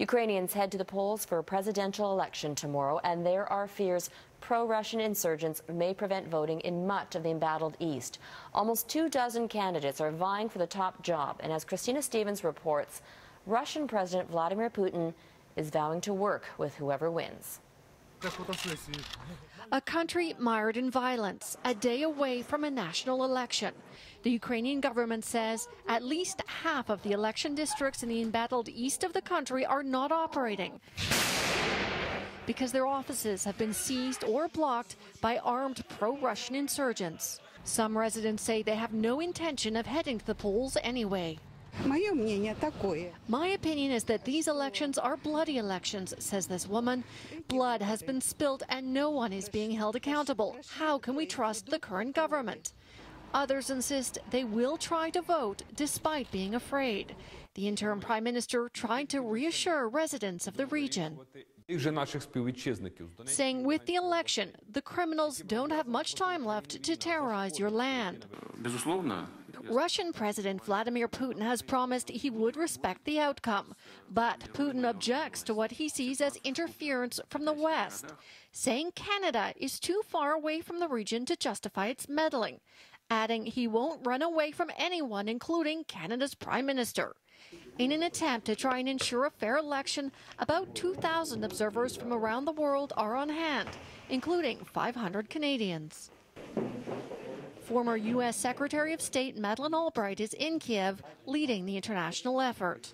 Ukrainians head to the polls for a presidential election tomorrow, and there are fears pro-Russian insurgents may prevent voting in much of the embattled east. Almost 24 candidates are vying for the top job, and as Christina Stevens reports, Russian President Vladimir Putin is vowing to work with whoever wins. A country mired in violence, a day away from a national election. The Ukrainian government says at least half of the election districts in the embattled east of the country are not operating because their offices have been seized or blocked by armed pro-Russian insurgents. Some residents say they have no intention of heading to the polls anyway. My opinion is that these elections are bloody elections, says this woman. Blood has been spilled and no one is being held accountable. How can we trust the current government? Others insist they will try to vote despite being afraid. The interim prime minister tried to reassure residents of the region, saying with the election, the criminals don't have much time left to terrorize your land. Russian President Vladimir Putin has promised he would respect the outcome, but Putin objects to what he sees as interference from the West, saying Canada is too far away from the region to justify its meddling, adding he won't run away from anyone, including Canada's Prime Minister. In an attempt to try and ensure a fair election, about 2,000 observers from around the world are on hand, including 500 Canadians. Former U.S. Secretary of State Madeleine Albright is in Kiev, leading the international effort.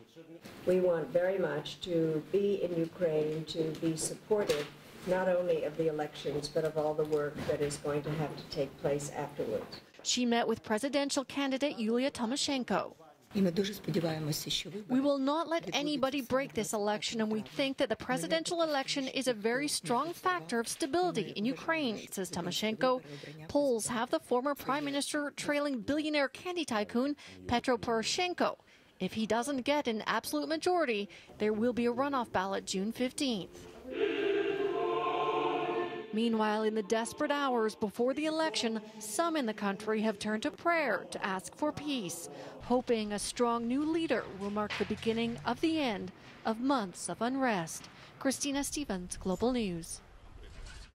We want very much to be in Ukraine, to be supportive not only of the elections, but of all the work that is going to have to take place afterwards. She met with presidential candidate Yulia Tymoshenko. We will not let anybody break this election, and we think that the presidential election is a very strong factor of stability in Ukraine, says Tymoshenko. Polls have the former prime minister trailing billionaire candy tycoon Petro Poroshenko. If he doesn't get an absolute majority, there will be a runoff ballot June 15th. Meanwhile, in the desperate hours before the election, some in the country have turned to prayer to ask for peace, hoping a strong new leader will mark the beginning of the end of months of unrest. Christina Stevens, Global News.